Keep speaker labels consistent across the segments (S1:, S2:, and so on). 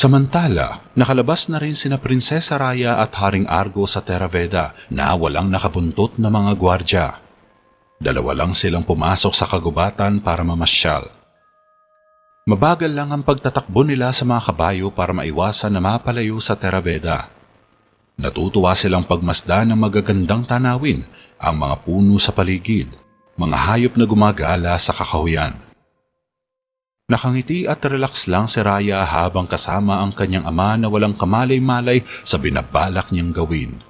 S1: Samantala, nakalabas na rin sina Prinsesa Raya at Haring Argo sa Terra Veda na walang nakabuntot na mga gwardya. Dalawa lang silang pumasok sa kagubatan para mamasyal. Mabagal lang ang pagtatakbo nila sa mga kabayo para maiwasan na mapalayo sa Terra Veda. Natutuwa silang pagmasdan ng magagandang tanawin, ang mga puno sa paligid, mga hayop na gumagala sa kakahuyan. Nakangiti at relax lang si Raya habang kasama ang kanyang ama na walang kamalay-malay sa binabalak niyang gawin.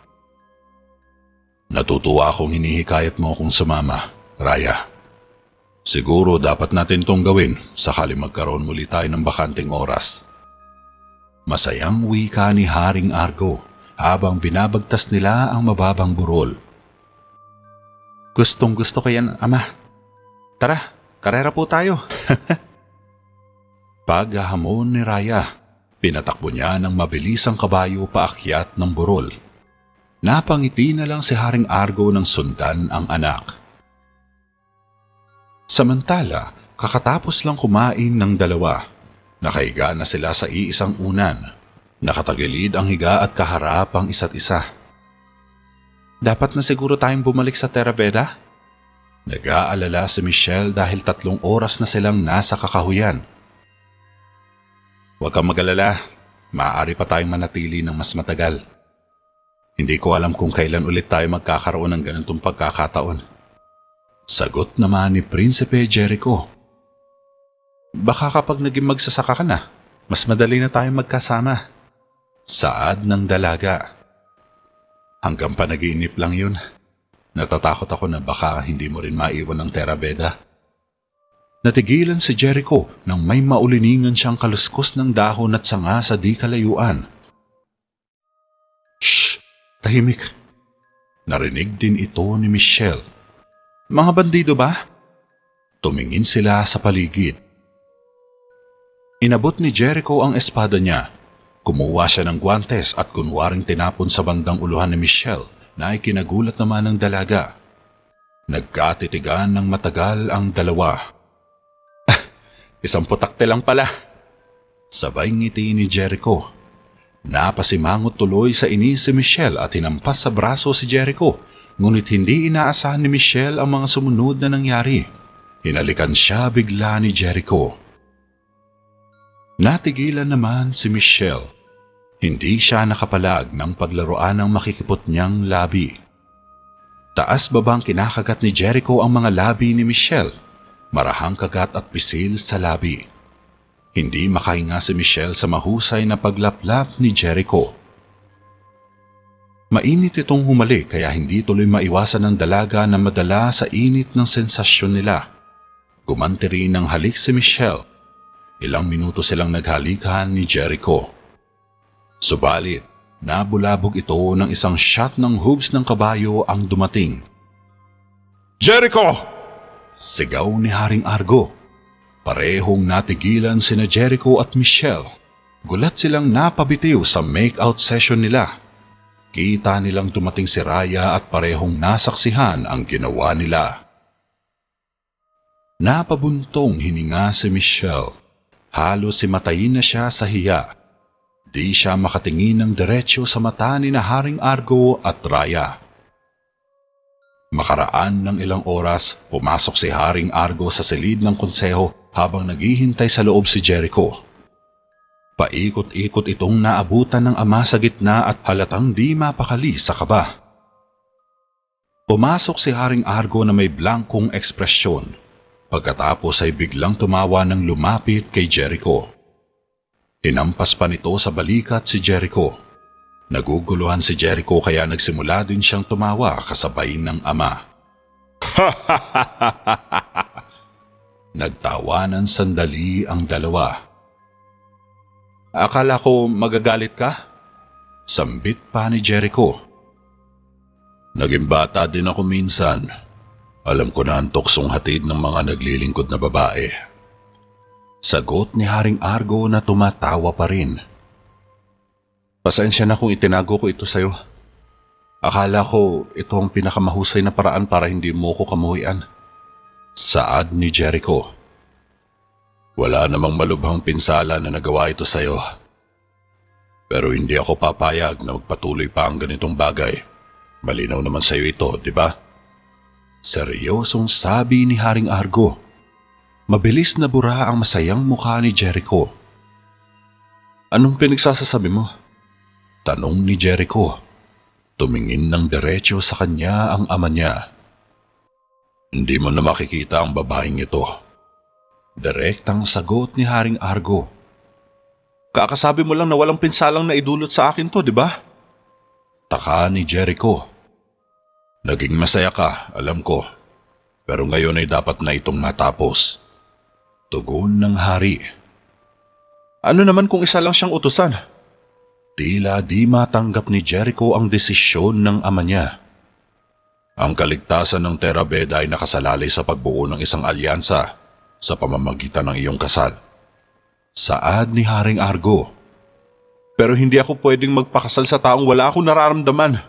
S1: Natutuwa akong hinihikayat mo akong sumama, Raya. Siguro dapat natin itong gawin sakali magkaroon muli tayo ng bakanting oras. Masayang wika ni Haring Argo habang binabagtas nila ang mababang burol. Gustong gusto ko yan, ama. Tara, karera po tayo. Paghahamon ni Raya, pinatakbo niya ng mabilis ang kabayo paakyat ng burol. Napangiti na lang si Haring Argo nang sundan ang anak. Samantala, kakatapos lang kumain ng dalawa. Nakahiga na sila sa iisang unan. Nakatagilid ang higa at kaharap ang isa't isa. Dapat na siguro tayong bumalik sa Terra Veda? Nag-aalala si Michelle dahil 3 oras na silang nasa kakahuyan. Huwag kang mag-alala, maaari pa tayong manatili ng mas matagal. Hindi ko alam kung kailan ulit tayo magkakaroon ng ganitong pagkakataon. Sagot naman ni Prinsipe Jericho. Baka kapag naging magsasaka ka na, mas madali na tayong magkasama. Saad ng dalaga. Hanggang panaginip lang yun. Natatakot ako na baka hindi mo rin maiwan ang Terra Veda. Natigilan si Jericho nang may mauliningan siyang kaluskos ng dahon at sanga sa di kalayuan. Shh! Tahimik! Narinig din ito ni Michelle. Mga bandido ba? Tumingin sila sa paligid. Inabot ni Jericho ang espada niya. Kumuha siya ng guwantes at kunwaring tinapon sa bandang uluhan ni Michelle na ikinagulat naman ng dalaga. Nagkatitigan ng matagal ang dalawa. Isang putakte lang pala. Sabay ngiti ni Jericho. Napasimangot tuloy sa inis si Michelle at hinampas sa braso si Jericho. Ngunit hindi inaasahan ni Michelle ang mga sumunod na nangyari. Hinalikan siya bigla ni Jericho. Natigilan naman si Michelle. Hindi siya nakapalag ng paglaruan ng makikipot niyang labi. Taas-babang kinakagat ni Jericho ang mga labi ni Michelle. Marahang kagat at pisil sa labi. Hindi makahinga si Michelle sa mahusay na paglaplap ni Jericho. Mainit itong humalik kaya hindi tuloy maiwasan ng dalaga na madala sa init ng sensasyon nila. Gumanti rin ng halik si Michelle. Ilang minuto silang naghalikan ni Jericho. Subalit, nabulabog ito ng isang shot ng hooves ng kabayo ang dumating. Jericho! Sigaw ni Haring Argo. Parehong natigilan sina Jericho at Michelle. Gulat silang napabitiw sa make-out session nila. Kita nilang dumating si Raya at parehong nasaksihan ang ginawa nila. Napabuntong hininga si Michelle. Halos himatayin na siya sa hiya. Di siya makatingin ng diretsyo sa mata ni na Haring Argo at Raya. Makaraan ng ilang oras, pumasok si Haring Argo sa silid ng konseho habang naghihintay sa loob si Jericho. Paikot-ikot itong naabutan ng ama sa gitna at halatang di mapakali sa kaba. Pumasok si Haring Argo na may blankong ekspresyon. Pagkatapos ay biglang tumawa ng lumapit kay Jericho. Hinampas pa nito sa balikat si Jericho. Naguguluhan si Jericho kaya nagsimula din siyang tumawa kasabay ng ama. Nagtawanan sandali ang dalawa. Akala ko magagalit ka? Sambit pa ni Jericho. Naging bata din ako minsan. Alam ko na ang tuksong hatid ng mga naglilingkod na babae. Sagot ni Haring Argo na tumatawa pa rin. Pasensya na kung itinago ko ito sa'yo. Akala ko ito ang pinakamahusay na paraan para hindi mo ko kamuhian. Saad ni Jericho. Wala namang malubhang pinsala na nagawa ito sa'yo. Pero hindi ako papayag na magpatuloy pa ang ganitong bagay. Malinaw naman sa'yo ito, di ba? Seryosong sabi ni Haring Argo. Mabilis na bura ang masayang mukha ni Jericho. Anong pinagsasasabi mo? Tanong ni Jericho. Tumingin ng diretso sa kanya ang ama niya. Hindi mo na makikita ang babaeng ito. Direktang sagot ni Haring Argo. Kakasabi mo lang na walang pinsalang na idulot sa akin to, di ba? Taka ni Jericho. Naging masaya ka, alam ko. Pero ngayon ay dapat na itong matapos. Tugon ng hari. Ano naman kung isa lang siyang utusan? Tila di matanggap ni Jericho ang desisyon ng ama niya. Ang kaligtasan ng Terra Beda ay nakasalalay sa pagbuo ng isang alyansa sa pamamagitan ng iyong kasal. Saad ni Haring Argo. Pero hindi ako pwedeng magpakasal sa taong wala akong nararamdaman.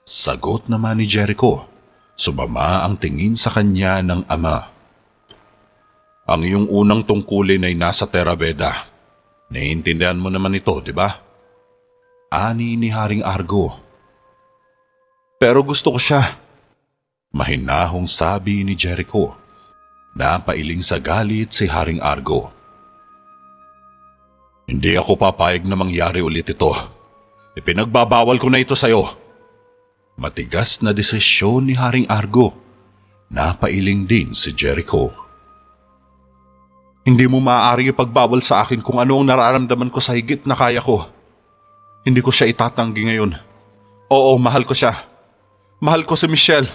S1: Sagot naman ni Jericho. Sumama ang tingin sa kanya ng ama. Ang iyong unang tungkulin ay nasa Terra Beda. Naiintindihan mo naman ito, di ba? Ani ni Haring Argo. Pero gusto ko siya. Mahinahong sabi ni Jericho. Napailing sa galit si Haring Argo. Hindi ako papayag na mangyari ulit ito. Ipinagbabawal ko na ito sa'yo. Matigas na desisyon ni Haring Argo. Napailing din si Jericho. Hindi mo maaari ipagbawal sa akin kung ano ang nararamdaman ko sa higit na kaya ko. Hindi ko siya itatanggi ngayon. Oo, mahal ko siya. Mahal ko si Michelle.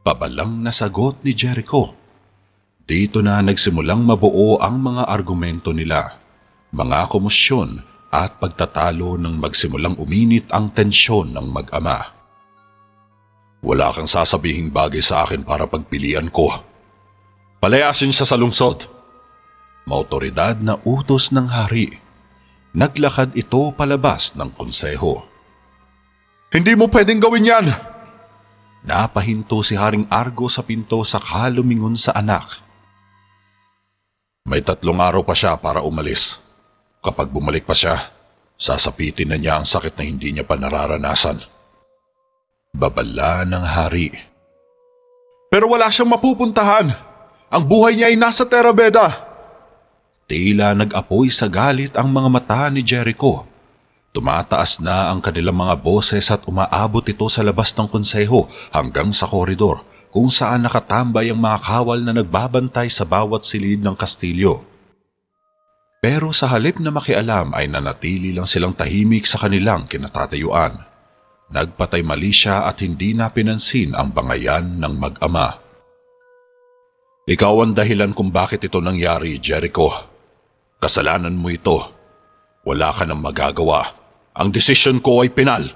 S1: Pabalang na sagot ni Jericho. Dito na nagsimulang mabuo ang mga argumento nila. Mga komosyon at pagtatalo nang magsimulang uminit ang tensyon ng mag-ama. Wala kang sasabihing bagay sa akin para pagpilian ko. Palayasin siya sa lungsod. Maotoridad na utos ng hari. Naglakad ito palabas ng konseho. Hindi mo pwedeng gawin yan! Napahinto si Haring Argo sa pinto saka lumingon sa anak. May 3 araw pa siya para umalis. Kapag bumalik pa siya, sasapitin na niya ang sakit na hindi niya pa nararanasan. Babala ng hari. Pero wala siyang mapupuntahan. Ang buhay niya ay nasa Terra Beda. Tila nag-apoy sa galit ang mga mata ni Jericho. Tumataas na ang kanilang mga boses at umaabot ito sa labas ng konseho hanggang sa koridor kung saan nakatambay ang mga kawal na nagbabantay sa bawat silid ng kastilyo. Pero sa halip na makialam ay nanatili lang silang tahimik sa kanilang kinatatayuan. Nagpatay mali siya at hindi na pinansin ang bangayan ng mag-ama. Ikaw ang dahilan kung bakit ito nangyari, Jericho. Kasalanan mo ito. Wala ka nang magagawa. Ang desisyon ko ay pinal.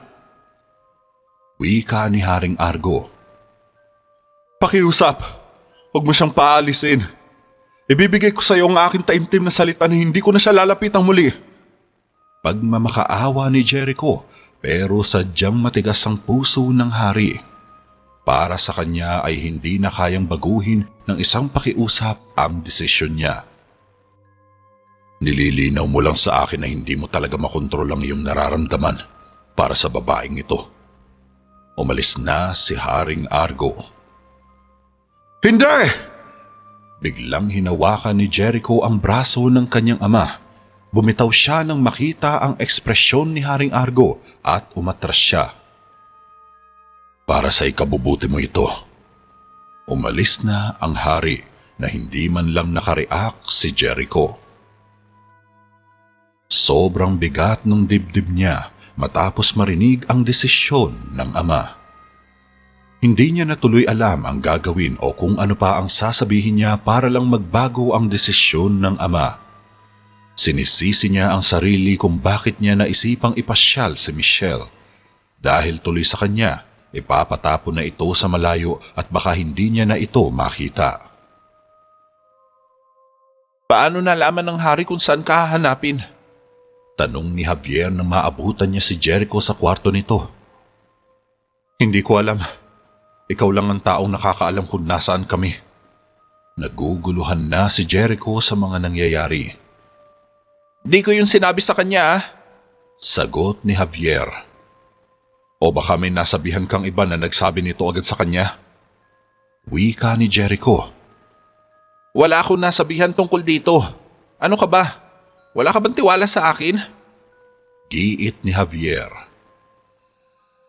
S1: Wika ni Haring Argo. Pakiusap. Huwag mo siyang paalisin. Ibibigay ko sa iyo ang aking taimtim na salita na hindi ko na siya lalapitang muli. Pagmamakaawa ni Jericho, pero sadyang matigas ang puso ng hari. Para sa kanya ay hindi na kayang baguhin ng isang pakiusap ang desisyon niya. Nililinaw mo lang sa akin na hindi mo talaga makontrol ang iyong nararamdaman para sa babaeng ito. Umalis na si Haring Argo. Hindi! Biglang hinawakan ni Jericho ang braso ng kanyang ama. Bumitaw siya nang makita ang ekspresyon ni Haring Argo at umatras siya. Para sa ikabubuti mo ito. Umalis na ang hari na hindi man lang nakareact si Jericho. Sobrang bigat ng dibdib niya matapos marinig ang desisyon ng ama. Hindi niya natuloy alam ang gagawin o kung ano pa ang sasabihin niya para lang magbago ang desisyon ng ama. Sinisisi niya ang sarili kung bakit niya naisipang ipasyal si Michelle. Dahil tuloy sa kanya, ipapatapon na ito sa malayo at baka hindi niya na ito makita. Paano nalaman ng hari kung saan ka hahanapin? Tanong ni Javier nang maabutan niya si Jericho sa kwarto nito. Hindi ko alam. Ikaw lang ang taong nakakaalam kung nasaan kami. Naguguluhan na si Jericho sa mga nangyayari. Di ko yung sinabi sa kanya. Sagot ni Javier. O baka may nasabihan kang iba na nagsabi nito agad sa kanya? Wika ni Jericho. Wala akong nasabihan tungkol dito. Ano ka ba? Wala ka bang tiwala sa akin? Giit ni Javier.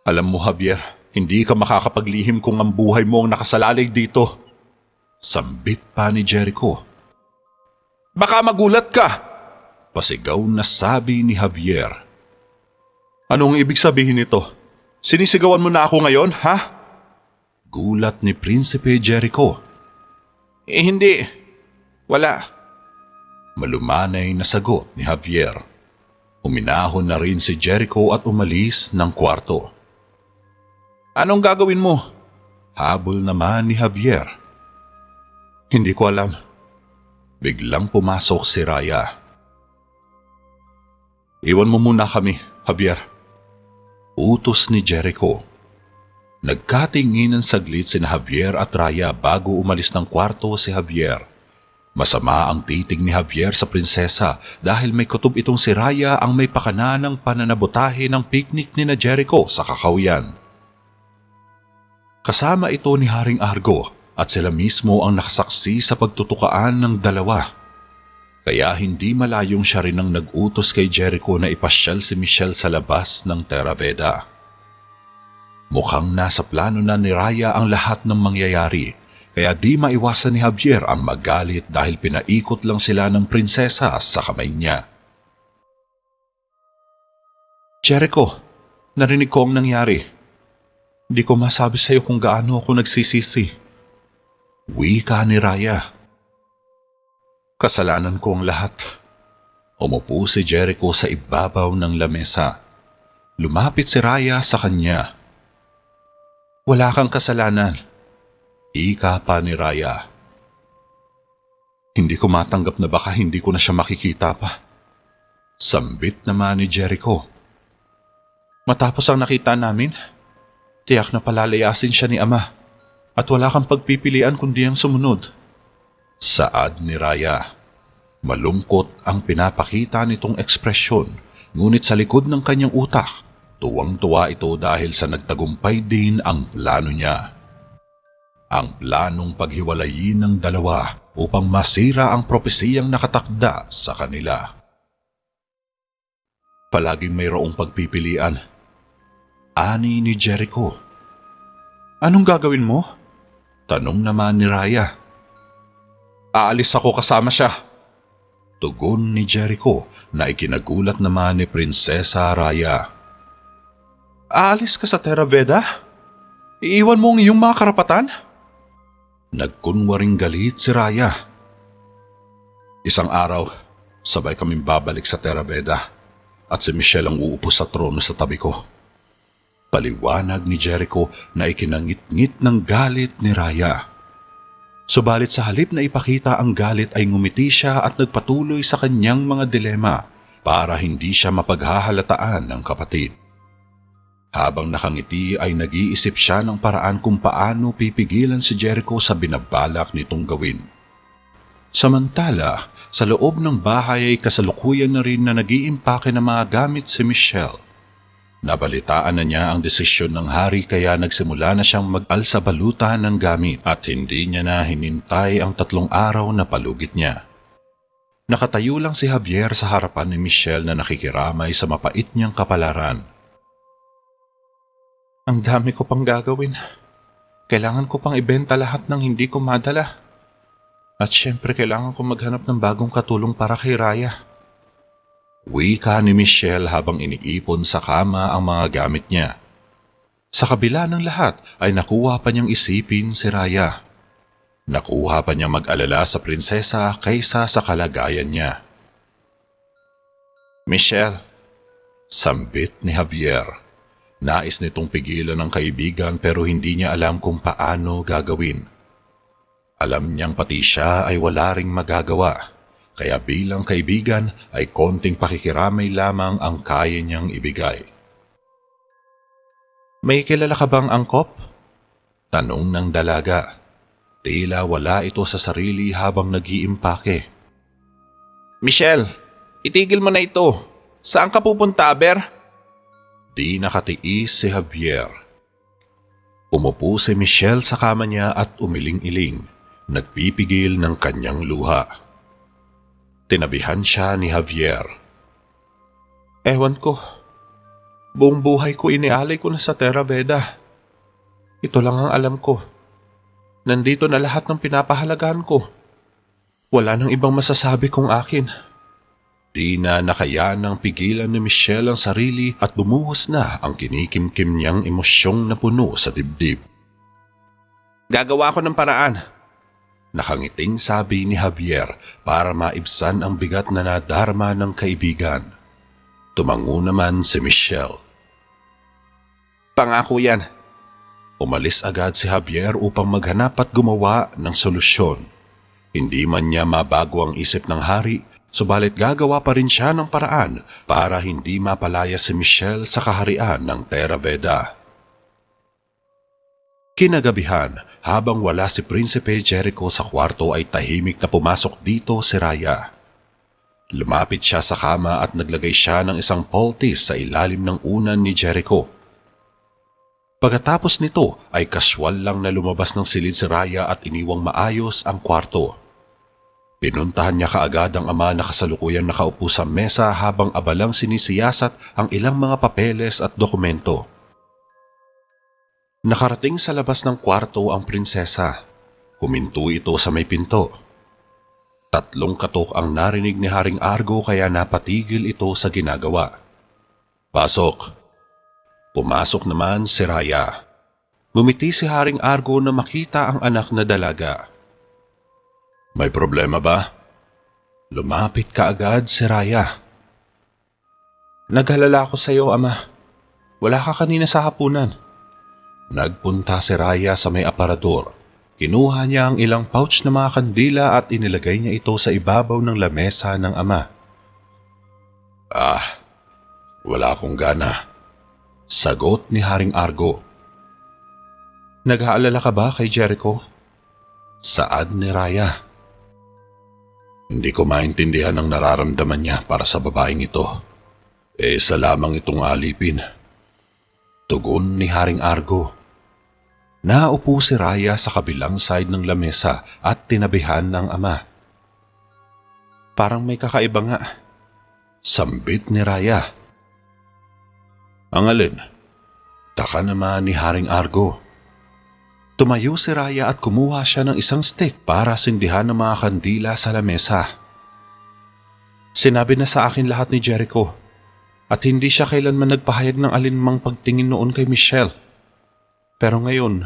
S1: Alam mo Javier, hindi ka makakapaglihim kung ang buhay mo ang nakasalalay dito. Sambit pa ni Jericho. Baka magulat ka! Pasigaw na sabi ni Javier. Anong ibig sabihin nito? Sinisigawan mo na ako ngayon, ha? Gulat ni Prinsipe Jericho. Hindi. Wala. Malumanay na sagot ni Javier. Uminahon na rin si Jericho at umalis ng kwarto. Anong gagawin mo? Habol naman ni Javier. Hindi ko alam. Biglang pumasok si Raya. Iwan mo muna kami, Javier. Utos ni Jericho. Nagkatinginan saglit sina Javier at Raya bago umalis ng kwarto si Javier. Masama ang titig ni Javier sa prinsesa dahil may kutob itong si Raya ang may pakana ng pananabotahe ng picnic ni na Jericho sa kakahuyan. Kasama ito ni Haring Argo at sila mismo ang nakasaksi sa pagtutukaan ng dalawa. Kaya hindi malayong siya rin ang nag-utos kay Jericho na ipasyal si Michelle sa labas ng Terra Veda. Mukhang nasa plano na ni Raya ang lahat ng mangyayari, kaya di maiwasan ni Javier ang magalit dahil pinaikot lang sila ng prinsesa sa kamay niya. Jericho, narinig ko ang nangyari. Di ko masabi sa'yo kung gaano ako nagsisisi. Wika ni Raya. Kasalanan ko ang lahat. Umupo si Jericho sa ibabaw ng lamesa. Lumapit si Raya sa kanya. Wala kang kasalanan. Ika pa ni Raya. Hindi ko matanggap na baka hindi ko na siya makikita pa. Sambit naman ni Jericho. Matapos ang nakita namin, tiyak na palalayasin siya ni Ama at wala kang pagpipilian kundi ang sumunod. Saad ni Raya. Malungkot ang pinapakita nitong ekspresyon, ngunit sa likod ng kanyang utak, tuwang-tuwa ito dahil sa nagtagumpay din ang plano niya. Ang planong paghiwalayin ng dalawa upang masira ang propesiyang nakatakda sa kanila. Palaging mayroong pagpipilian. Ani ni Jericho. Anong gagawin mo? Tanong naman ni Raya. Aalis ako kasama siya. Tugon ni Jericho na ikinagulat naman ni Prinsesa Raya. Aalis ka sa Terra Veda? Iiwan mo ang iyong mga karapatan? Nagkunwaring galit si Raya. Isang araw, sabay kaming babalik sa Terra Veda at si Michelle ang uupo sa trono sa tabi ko. Paliwanag ni Jericho na ikinangit-ngit ng galit ni Raya. Subalit sa halip na ipakita ang galit ay ngumiti siya at nagpatuloy sa kanyang mga dilema para hindi siya mapaghahalataan ng kapatid. Habang nakangiti ay nag-iisip siya ng paraan kung paano pipigilan si Jericho sa binabalak nitong gawin. Samantala, sa loob ng bahay ay kasalukuyan na rin na nag-iimpake ng mga gamit si Michelle. Nabalitaan na niya ang desisyon ng hari kaya nagsimula na siyang mag-alsa balutan ng gamit at hindi niya na hinintay ang 3 araw na palugit niya. Nakatayo lang si Javier sa harapan ni Michelle na nakikiramay sa mapait niyang kapalaran. Ang dami ko pang gagawin. Kailangan ko pang ibenta lahat ng hindi ko madala. At syempre kailangan ko maghanap ng bagong katulong para kay Raya. Wika ni Michelle habang iniipon sa kama ang mga gamit niya. Sa kabila ng lahat ay nakuha pa niyang isipin si Raya. Nakuha pa niyang mag-alala sa prinsesa kaysa sa kalagayan niya. Michelle, sambit ni Javier. Nais nitong pigilan ng kaibigan pero hindi niya alam kung paano gagawin. Alam niyang pati siya ay wala ring magagawa. Kaya bilang kaibigan ay konting pakikiramay lamang ang kaya niyang ibigay. May kilala ka bang angkop? Tanong ng dalaga. Tila wala ito sa sarili habang nag-iimpake. Michelle, itigil mo na ito. Saan ka pupunta, Aber? Di nakatiis si Javier. Umupo si Michelle sa kama niya at umiling-iling, nagpipigil ng kanyang luha. Tinabihan siya ni Javier. Ewan ko. Buong buhay ko inialay ko na sa Terra Veda. Ito lang ang alam ko. Nandito na lahat ng pinapahalagaan ko. Wala nang ibang masasabi kong akin. Di na nakayanang pigilan ni Michelle ang sarili at bumuhos na ang kinikimkim niyang emosyong na puno sa dibdib. Gagawa ko ng paraan. Nakangiting sabi ni Javier para maibsan ang bigat na nadarama ng kaibigan. Tumango naman si Michelle. Pangako yan. Umalis agad si Javier upang maghanap at gumawa ng solusyon. Hindi man niya mabago ang isip ng hari, subalit gagawa pa rin siya ng paraan para hindi mapalaya si Michelle sa kaharian ng Terra Veda. Kinagabihan, habang wala si Prinsipe Jericho sa kwarto ay tahimik na pumasok dito si Raya. Lumapit siya sa kama at naglagay siya ng isang poultice sa ilalim ng unan ni Jericho. Pagkatapos nito ay kaswal lang na lumabas ng silid si Raya at iniwang maayos ang kwarto. Pinuntahan niya kaagad ang ama na kasalukuyang nakaupo sa mesa habang abalang sinisiyasat ang ilang mga papeles at dokumento. Nakarating sa labas ng kwarto ang prinsesa. Huminto ito sa may pinto. 3 katok ang narinig ni Haring Argo kaya napatigil ito sa ginagawa. Pasok! Pumasok naman si Raya. Ngumiti si Haring Argo na makita ang anak na dalaga. May problema ba? Lumapit kaagad si Raya. Naghalala ako sa iyo, ama. Wala ka kanina sa hapunan. Nagpunta si Raya sa may aparador. Kinuha niya ang ilang pouch na mga kandila at inilagay niya ito sa ibabaw ng lamesa ng ama. Wala akong gana. Sagot ni Haring Argo. Nag-aalala ka ba kay Jericho? Saad ni Raya. Hindi ko maintindihan ang nararamdaman niya para sa babaeng ito. Isa lamang itong alipin. Tugon ni Haring Argo. Naupo si Raya sa kabilang side ng lamesa at tinabihan ng ama. Parang may kakaiba nga. Sambit ni Raya. Ang alin? Taka naman ni Haring Argo. Tumayo si Raya at kumuha siya ng isang stick para sindihan ng mga kandila sa lamesa. Sinabi na sa akin lahat ni Jericho at hindi siya kailanman nagpahayag ng alinmang pagtingin noon kay Michelle. Pero ngayon,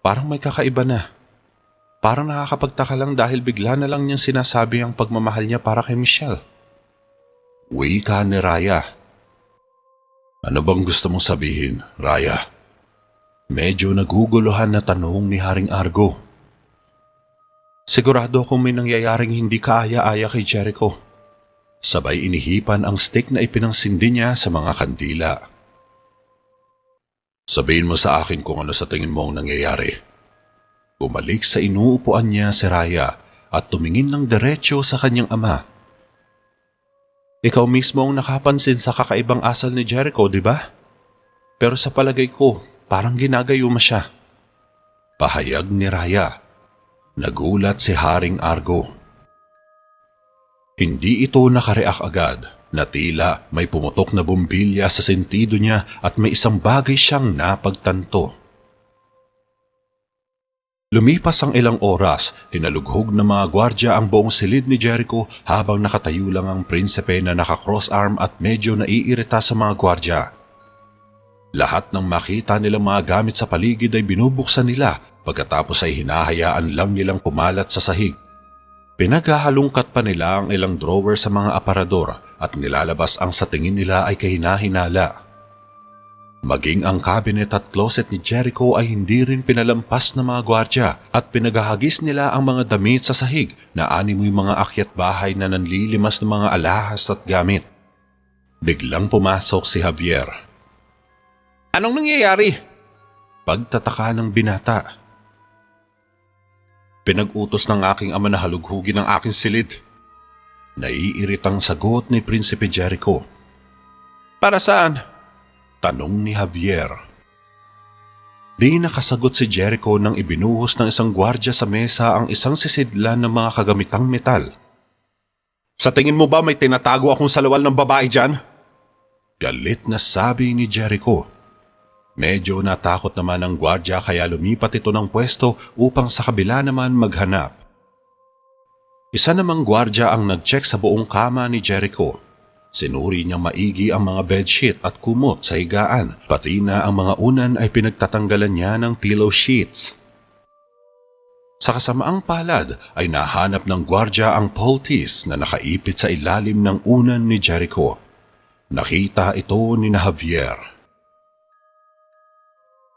S1: parang may kakaiba na. Parang nakakapagtaka lang dahil bigla na lang niyang sinasabi ang pagmamahal niya para kay Michelle. Wika ni Raya. Ano bang gusto mong sabihin, Raya? Medyo naguguluhan na tanong ni Haring Argo. Sigurado akong may nangyayaring hindi kaaya-aya kay Jericho. Sabay inihipan ang stick na ipinangsindi niya sa mga kandila. Sabihin mo sa akin kung ano sa tingin mo ang nangyayari. Bumalik sa inuupuan niya si Raya at tumingin ng diretsyo sa kanyang ama. Ikaw mismo ang nakapansin sa kakaibang asal ni Jericho, di ba? Pero sa palagay ko, parang ginagayuma siya. Pahayag ni Raya. Nagulat si Haring Argo. Hindi ito nakareak agad na tila may pumutok na bumbilya sa sentido niya at may isang bagay siyang napagtanto. Lumipas ang ilang oras, hinalughog ng mga gwardya ang buong silid ni Jericho habang nakatayo lang ang prinsipe na naka-cross-arm at medyo naiirita sa mga gwardya. Lahat ng makita nilang mga gamit sa paligid ay binubuksan nila pagkatapos ay hinahayaan lang nilang kumalat sa sahig. Pinaghahalungkat pa nila ang ilang drawer sa mga aparador at nilalabas ang sa tingin nila ay kahina-hinala. Maging ang cabinet at closet ni Jericho ay hindi rin pinalampas ng mga gwardya at pinaghahagis nila ang mga damit sa sahig na animoy mga akyat bahay na nanlilimas ng mga alahas at gamit. Biglang pumasok si Javier. Anong nangyayari? Pagtataka ng binata. Pinag-utos ng aking ama na halughugin ang aking silid. Naiiritang sagot ni Prinsipe Jericho. Para saan? Tanong ni Javier. Di nakasagot si Jericho nang ibinuhos ng isang gwardya sa mesa ang isang sisidlan ng mga kagamitang metal. Sa tingin mo ba may tinatago akong salawal ng babae dyan? Galit na sabi ni Jericho. Medyo natakot naman ang gwardya kaya lumipat ito ng pwesto upang sa kabila naman maghanap. Isa namang gwardya ang nag-check sa buong kama ni Jericho. Sinuri niyang maigi ang mga bedsheet at kumot sa higaan, pati na ang mga unan ay pinagtatanggalan niya ng pillow sheets. Sa kasamaang palad ay nahanap ng gwardya ang poultice na nakaipit sa ilalim ng unan ni Jericho. Nakita ito ni Javier.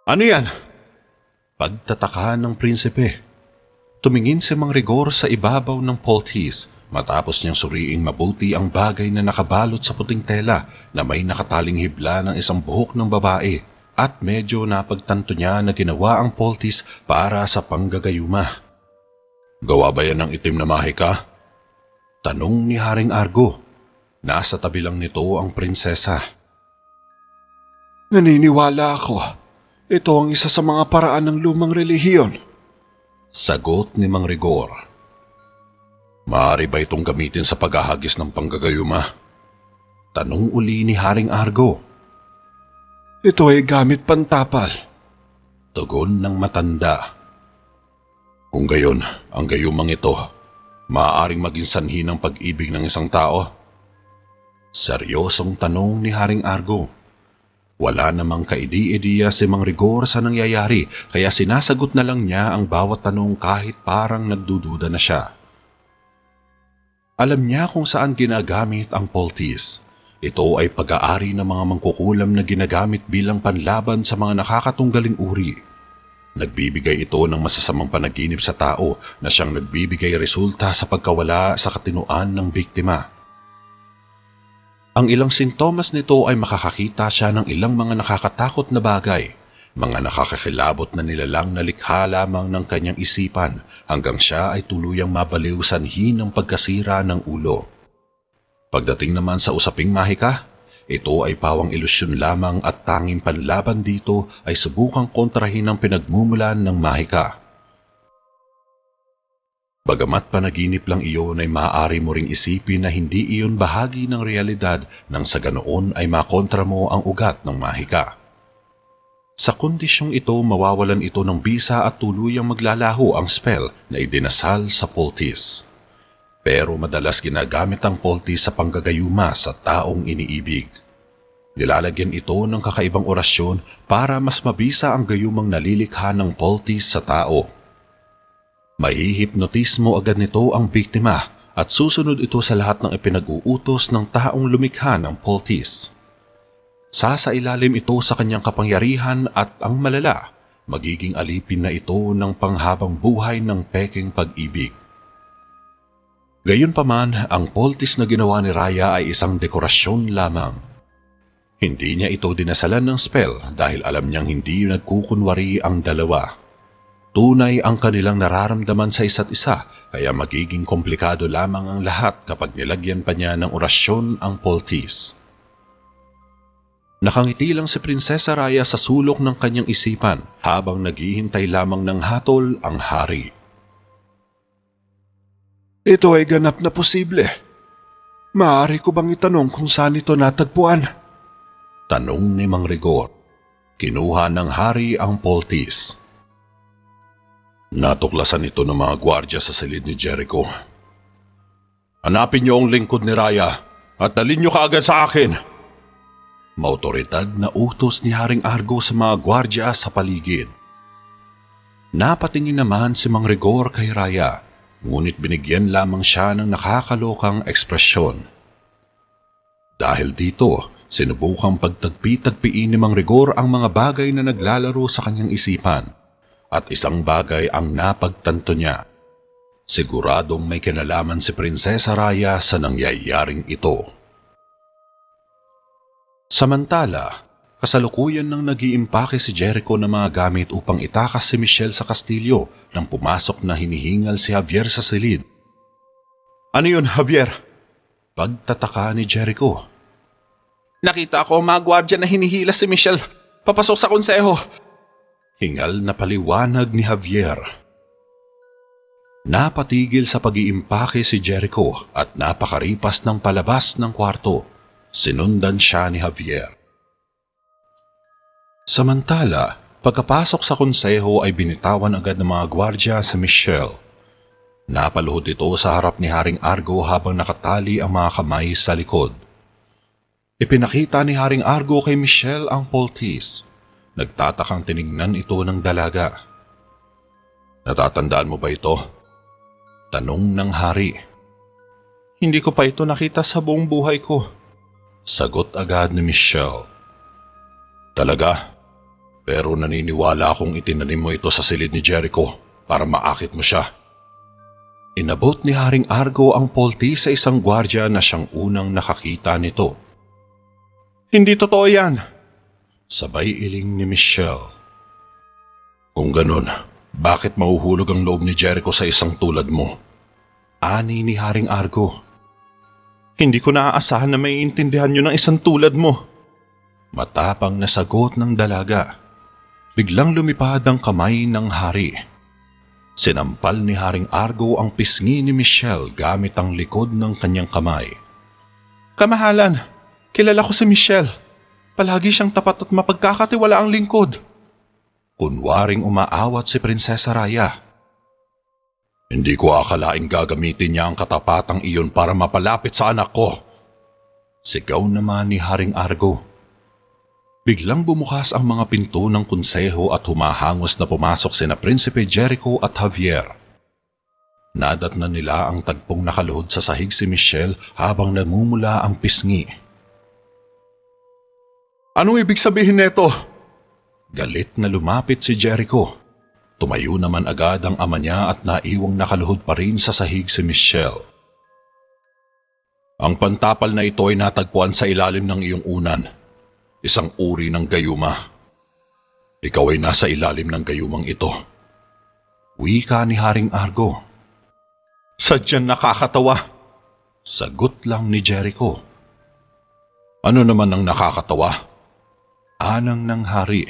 S1: Ano yan? Pagtataka ng prinsipe. Tumingin si Mang Rigor sa ibabaw ng poultice matapos niyang suriing mabuti ang bagay na nakabalot sa puting tela na may nakataling hibla ng isang buhok ng babae at medyo napagtanto niya na ginawa ang poultice para sa panggagayuma. Gawa ba yan ng itim na mahika? Tanong ni Haring Argo. Nasa tabi lang nito ang prinsesa. Naniniwala ako. Ito ang isa sa mga paraan ng lumang relihiyon. Sagot ni Mang Rigor. Maaari ba itong gamitin sa paghahagis ng panggagayuma? Tanong uli ni Haring Argo. Ito ay gamit pantapal. Tugon ng matanda. Kung gayon, ang gayumang ito, maaaring maging sanhi ng pag-ibig ng isang tao? Seryosong tanong ni Haring Argo. Wala namang kaidi-idiya si Mang Rigor sa nangyayari kaya sinasagot na lang niya ang bawat tanong kahit parang nagdududa na siya. Alam niya kung saan ginagamit ang poultice. Ito ay pag-aari ng mga mangkukulam na ginagamit bilang panlaban sa mga nakakatunggaling uri. Nagbibigay ito ng masasamang panaginip sa tao na siyang nagbibigay resulta sa pagkawala sa katinuan ng biktima. Ang ilang sintomas nito ay makakakita siya ng ilang mga nakakatakot na bagay, mga nakakakilabot na nilalang na likha lamang ng kanyang isipan hanggang siya ay tuluyang mabaliw sanhi ng pagkasira ng ulo. Pagdating naman sa usaping mahika, ito ay pawang ilusyon lamang at tanging panlaban dito ay subukang kontrahin ang pinagmumulan ng mahika. Bagamat panaginip lang iyon ay maaari mo ring isipin na hindi iyon bahagi ng realidad nang sa ganoon ay makontra mo ang ugat ng mahika. Sa kondisyong ito mawawalan ito ng bisa at tuluyang maglalaho ang spell na idinasal sa poultice. Pero madalas ginagamit ang poultice sa panggagayuma sa taong iniibig. Nilalagyan ito ng kakaibang orasyon para mas mabisa ang gayumang nalilikha ng poultice sa tao. Mahihipnotismo agad nito ang biktima at susunod ito sa lahat ng ipinag-uutos ng taong lumikha ng poultice. Sasailalim ito sa kanyang kapangyarihan at ang malala, magiging alipin na ito ng panghabang buhay ng peking pag-ibig. Gayunpaman, ang poultice na ginawa ni Raya ay isang dekorasyon lamang. Hindi niya ito dinasalan ng spell dahil alam niyang hindi nagkukunwari ang dalawa. Tunay ang kanilang nararamdaman sa isa't isa kaya magiging komplikado lamang ang lahat kapag nilagyan pa niya ng orasyon ang poultice. Nakangiti lang si Prinsesa Raya sa sulok ng kanyang isipan habang naghihintay lamang ng hatol ang hari. Ito ay ganap na posible. Maaari ko bang itanong kung saan ito natagpuan? Tanong ni Mang Rigor. Kinuha ng hari ang poultice. Natuklasan ito ng mga gwardya sa silid ni Jericho. Hanapin niyo ang lingkod ni Raya at dalhin niyo kaagad sa akin. Maotoridad na utos ni Haring Argo sa mga gwardya sa paligid. Napatingin naman si Mang Rigor kay Raya, ngunit binigyan lamang siya ng nakakalokang ekspresyon. Dahil dito, sinubukang pagtagpi-tagpiin ni Mang Rigor ang mga bagay na naglalaro sa kanyang isipan, at isang bagay ang napagtanto niya. Siguradong may kinalaman si Prinsesa Raya sa nangyayaring ito. Samantala, kasalukuyan nang nag-iimpake si Jericho ng mga gamit upang itakas si Michelle sa kastilyo nang pumasok na hinihingal si Javier sa silid. Ano yun, Javier? Pagtataka ni Jericho. Nakita ko ang mga gwardya na hinihila si Michelle papasok sa konseho. Hingal na paliwanag ni Javier. Napatigil sa pag-iimpake si Jericho at napakaripas ng palabas ng kwarto. Sinundan siya ni Javier. Samantala, pagkapasok sa konseho ay binitawan agad ng mga gwardya si Michelle. Napaluhod ito sa harap ni Haring Argo habang nakatali ang mga kamay sa likod. Ipinakita ni Haring Argo kay Michelle ang poultice. Nagtatakang tiningnan ito ng dalaga. Natatandaan mo ba ito? Tanong ng hari. Hindi ko pa ito nakita sa buong buhay ko. Sagot agad ni Michelle. Talaga? Pero naniniwala akong itinanim mo ito sa silid ni Jericho para maakit mo siya. Inabot ni Haring Argo ang poultice sa isang gwardya na siyang unang nakakita nito. Hindi totoo yan. Sabay iling ni Michelle. Kung ganun, bakit mahuhulog ang loob ni Jericho sa isang tulad mo? Ani ni Haring Argo. Hindi ko naaasahan na maiintindihan niyo ng isang tulad mo. Matapang na sagot ng dalaga. Biglang lumipad ang kamay ng hari. Sinampal ni Haring Argo ang pisngi ni Michelle gamit ang likod ng kanyang kamay. Kamahalan, kilala ko si Michelle. Palagi siyang tapat at mapagkakatiwalaang lingkod. Kunwaring umaawat si Prinsesa Raya. Hindi ko akalaing gagamitin niya ang katapatang iyon para mapalapit sa anak ko. Sigaw naman ni Haring Argo. Biglang bumukas ang mga pinto ng konseho at humahangos na pumasok sina Prinsipe Jericho at Javier. Nadatnan nila ang tagpong nakaluhod sa sahig si Michelle habang namumula ang pisngi. Anong ibig sabihin nito? Galit na lumapit si Jericho. Tumayo naman agad ang ama niya at naiwang nakaluhod pa rin sa sahig si Michelle. Ang pantapal na ito ay natagpuan sa ilalim ng iyong unan. Isang uri ng gayuma. Ikaw ay nasa ilalim ng gayumang ito. Wika ni Haring Argo. Sadyang nakakatawa. Sagot lang ni Jericho. Ano naman ang nakakatawa? Anang ng hari.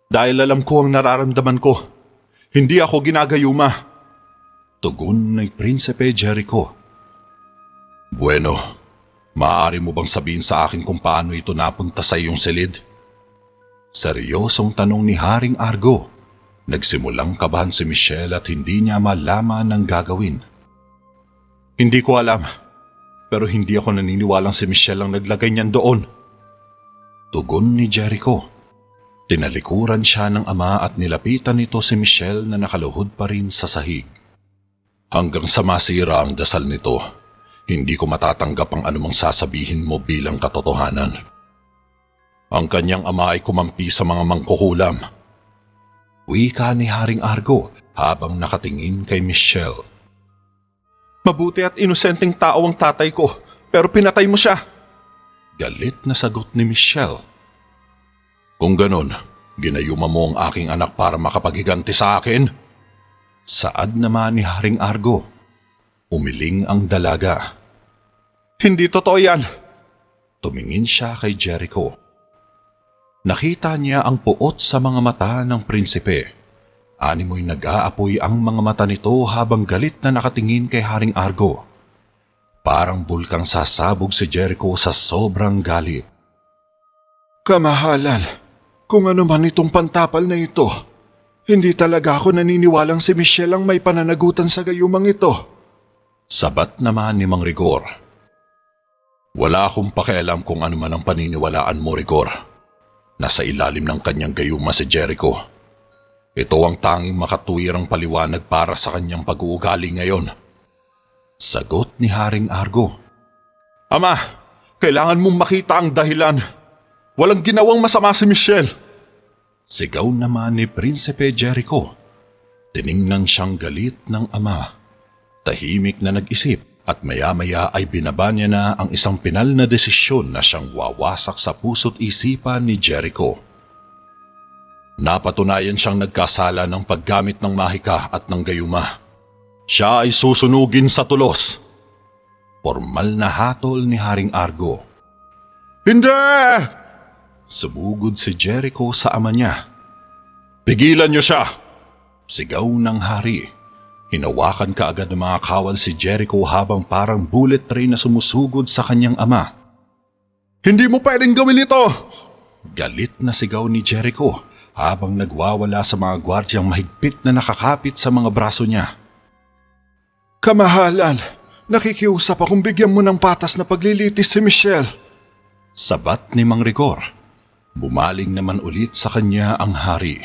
S1: Dahil alam ko ang nararamdaman ko. Hindi ako ginagayuma. Tugon ni Prinsipe Jericho. Bueno. Maaari mo bang sabihin sa akin kung paano ito napunta sa iyong silid? Seryosong tanong ni Haring Argo. Nagsimulang kabahan si Michelle at hindi niya malaman ang gagawin. Hindi ko alam, pero hindi ako naniniwalang si Michelle ang naglagay niyan doon. Tugon ni Jericho. Tinalikuran siya ng ama at nilapitan nito si Michelle na nakaluhod pa rin sa sahig. Hanggang sa masira ang dasal nito, hindi ko matatanggap ang anumang sasabihin mo bilang katotohanan. Ang kanyang ama ay kumampi sa mga mangkukulam. Wika ni Haring Argo habang nakatingin kay Michelle. Mabuti at inosenteng tao ang tatay ko, pero pinatay mo siya. Galit na sagot ni Michelle. Kung ganon, ginayuma mo ang aking anak para makapaghiganti sa akin? Saad naman ni Haring Argo. Umiling ang dalaga. Hindi totoo yan. Tumingin siya kay Jericho. Nakita niya ang puot sa mga mata ng prinsipe. Animoy nag-aapoy ang mga mata nito habang galit na nakatingin kay Haring Argo. Parang bulkang sasabog si Jericho sa sobrang galit. Kamahalan, kung ano man itong pantapal na ito, hindi talaga ako naniniwalang si Michelle ang may pananagutan sa gayumang ito. Sabat naman ni Mang Rigor. Wala akong pakialam kung ano man ang paniniwalaan mo, Rigor. Nasa ilalim ng kanyang gayuma si Jericho. Ito ang tanging makatuwirang paliwanag para sa kanyang pag-uugali ngayon. Sagot ni Haring Argo. Ama, kailangan mong makita ang dahilan. Walang ginawang masama si Michelle. Sigaw naman ni Prinsipe Jericho. Tiningnan siyang galit ng ama. Tahimik na nag-isip at maya-maya ay binaba niya na ang isang pinal na desisyon na siyang wawasak sa puso't isipan ni Jericho. Napatunayan siyang nagkasala ng paggamit ng mahika at ng gayuma. Siya ay susunugin sa tulos. Formal na hatol ni Haring Argo. Hindi! Sumugod si Jericho sa ama niya. Pigilan niyo siya! Sigaw ng hari. Hinawakan kaagad ng mga kawal si Jericho habang parang bullet train na sumusugod sa kanyang ama. Hindi mo pwedeng gawin ito! Galit na sigaw ni Jericho habang nagwawala sa mga gwardyang mahigpit na nakakapit sa mga braso niya. Kamahalan, nakikiusap akong bigyan mo ng patas na paglilitis si Michelle. Sabat ni Mang Rigor. Bumaling naman ulit sa kanya ang hari.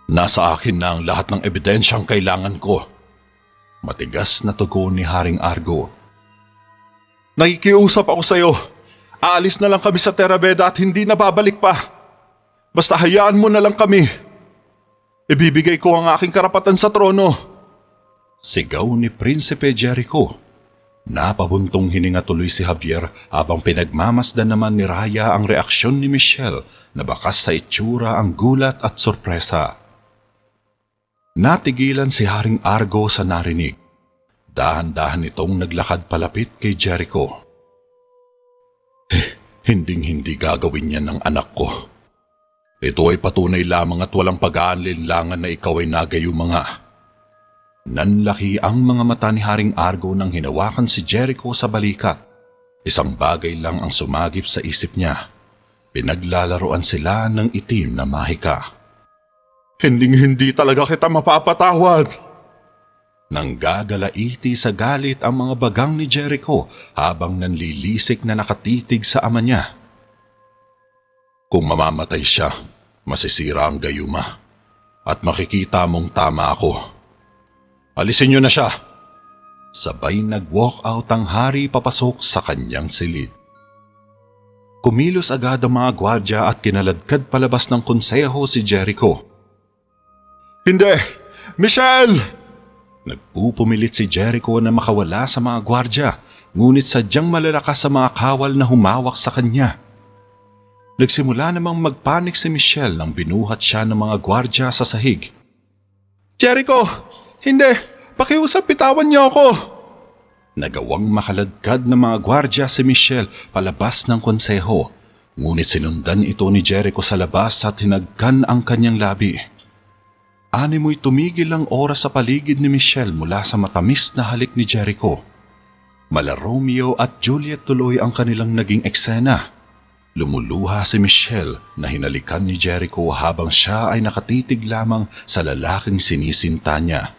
S1: Nasa akin na ang lahat ng ebidensyang kailangan ko. Matigas na tugon ni Haring Argo. Nakikiusap ako sa iyo. Aalis na lang kami sa Terra Veda at hindi na babalik pa. Basta hayaan mo na lang kami. Ibibigay ko ang aking karapatan sa trono. Sigaw ni Prinsipe Jericho. Napabuntong hininga tuloy si Javier habang pinagmamasdan naman ni Raya ang reaksyon ni Michelle na bakas sa itsura ang gulat at sorpresa. Natigilan si Haring Argo sa narinig. Dahan-dahan itong naglakad palapit kay Jericho. Hinding-hindi gagawin yan ng anak ko. Ito ay patunay lamang at walang pag-aanlinlangan na ikaw ay nagayumanga. Nanlaki ang mga mata ni Haring Argo nang hinawakan si Jericho sa balikat. Isang bagay lang ang sumagip sa isip niya. Pinaglalaroan sila ng itim na mahika. Hinding-hindi talaga kita mapapatawad. Nang gagalaiti sa galit ang mga bagang ni Jericho habang nanlilisik na nakatitig sa ama niya. Kung mamamatay siya, masisira ang gayuma at makikita mong tama ako. Alisin niyo na siya. Sabay nag-walk out ang hari papasok sa kanyang silid. Kumilos agad ang mga gwardya at kinaladkad palabas ng konseho si Jericho. Hindi! Michelle! Nagpupumilit si Jericho na makawala sa mga gwardya, ngunit sadyang malalakas sa mga kawal na humawak sa kanya. Nagsimula namang magpanik si Michelle nang binuhat siya ng mga gwardya sa sahig. Jericho! Hindi! Pakiusap, bitawan niyo ako! Nagawang makaladkad ng mga gwardya si Michelle palabas ng konseho, ngunit sinundan ito ni Jericho sa labas at hinagkan ang kanyang labi. Animoy tumigil ang oras sa paligid ni Michelle mula sa matamis na halik ni Jericho. Mala Romeo at Juliet tuloy ang kanilang naging eksena. Lumuluha si Michelle na hinalikan ni Jericho habang siya ay nakatitig lamang sa lalaking sinisinta niya.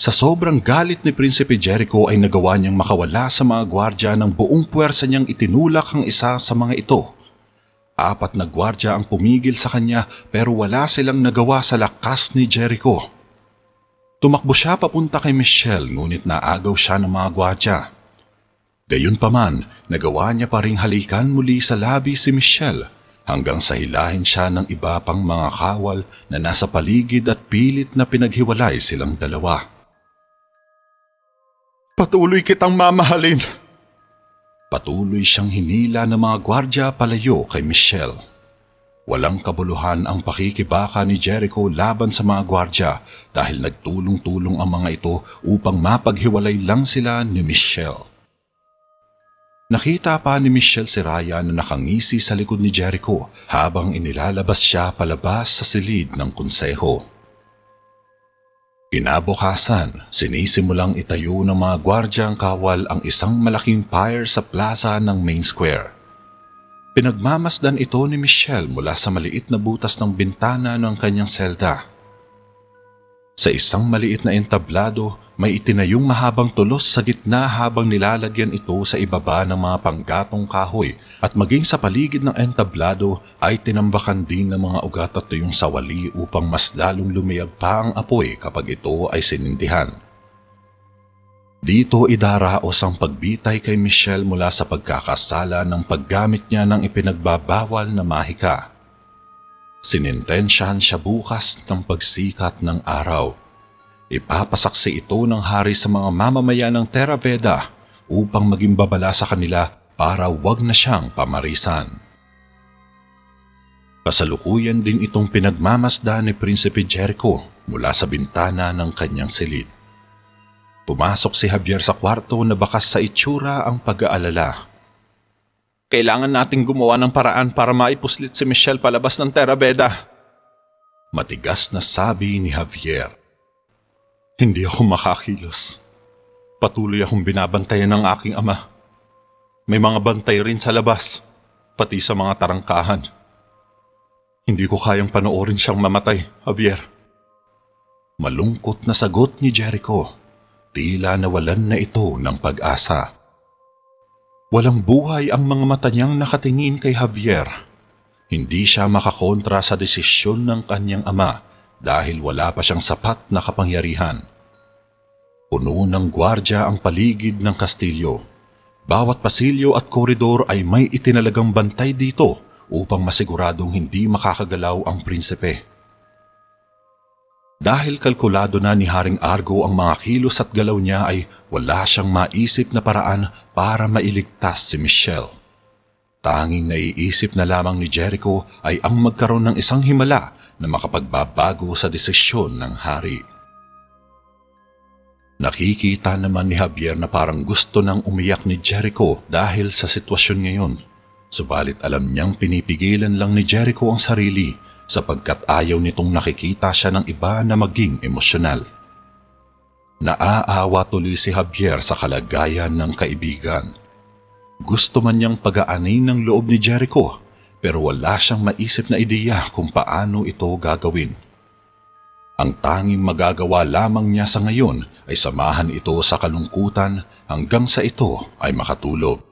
S1: Sa sobrang galit ni Prinsipe Jericho ay nagawa niyang makawala sa mga gwardya ng buong puwersa niyang itinulak ang isa sa mga ito. 4 na gwardya ang pumigil sa kanya pero wala silang nagawa sa lakas ni Jericho. Tumakbo siya papunta kay Michelle ngunit naagaw siya ng mga gwardya. Gayunpaman, nagawa niya pa ring halikan muli sa labi si Michelle hanggang sa hilahin siya ng iba pang mga kawal na nasa paligid at pilit na pinaghiwalay silang dalawa. Patuloy kitang mamahalin. Patuloy siyang hinila ng mga gwardya palayo kay Michelle. Walang kabuluhan ang pakikibaka ni Jericho laban sa mga gwardya dahil nagtulong-tulong ang mga ito upang mapaghiwalay lang sila ni Michelle. Nakita pa ni Michelle si Raya na nakangisi sa likod ni Jericho habang inilalabas siya palabas sa silid ng konseho. Kinabukasan, sinisimulang itayo ng mga gwardyang kawal ang isang malaking pyre sa plaza ng Main Square. Pinagmamasdan ito ni Michelle mula sa maliit na butas ng bintana ng kanyang selda. Sa isang maliit na entablado, may itinayong mahabang tulos sa gitna habang nilalagyan ito sa ibaba ng mga panggatong kahoy at maging sa paligid ng entablado ay tinambakan din ng mga ugat at tuyong sawali upang mas lalong lumiyag pa ang apoy kapag ito ay sinindihan. Dito idaraos ang pagbitay kay Michelle mula sa pagkakasala ng paggamit niya ng ipinagbabawal na mahika. Sinintensyahan siya bukas ng pagsikat ng araw. Ipapasaksi ito ng hari sa mga mamamayan ng Terra Veda upang maging babala sa kanila para wag na siyang pamarisan. Kasalukuyan din itong pinagmamasdan ni Prinsipe Jericho mula sa bintana ng kanyang silid. Pumasok si Javier sa kwarto na bakas sa itsura ang pag-aalala. Kailangan nating gumawa ng paraan para maipuslit si Michelle palabas ng Terra Beda. Matigas na sabi ni Javier. Hindi ako makakilos. Patuloy akong binabantayan ng aking ama. May mga bantay rin sa labas, pati sa mga tarangkahan. Hindi ko kayang panoorin siyang mamatay, Javier. Malungkot na sagot ni Jericho. Tila nawalan na ito ng pag-asa. Walang buhay ang mga mata niyang nakatingin kay Javier. Hindi siya makakontra sa desisyon ng kanyang ama dahil wala pa siyang sapat na kapangyarihan. Puno ng gwardya ang paligid ng kastilyo. Bawat pasilyo at koridor ay may itinalagang bantay dito upang masiguradong hindi makakagalaw ang prinsipe. Dahil kalkulado na ni Haring Argo ang mga kilos at galaw niya ay wala siyang maisip na paraan para mailigtas si Michelle. Tanging naiisip na lamang ni Jericho ay ang magkaroon ng isang himala na makapagbabago sa desisyon ng hari. Nakikita naman ni Javier na parang gusto nang umiyak ni Jericho dahil sa sitwasyon ngayon. Subalit alam niyang pinipigilan lang ni Jericho ang sarili sapagkat ayaw nitong nakikita siya ng iba na maging emosyonal. Naaawa tuloy si Javier sa kalagayan ng kaibigan. Gusto man niyang pagaanin ng loob ni Jericho pero wala siyang maisip na ideya kung paano ito gagawin. Ang tanging magagawa lamang niya sa ngayon ay samahan ito sa kalungkutan hanggang sa ito ay makatulog.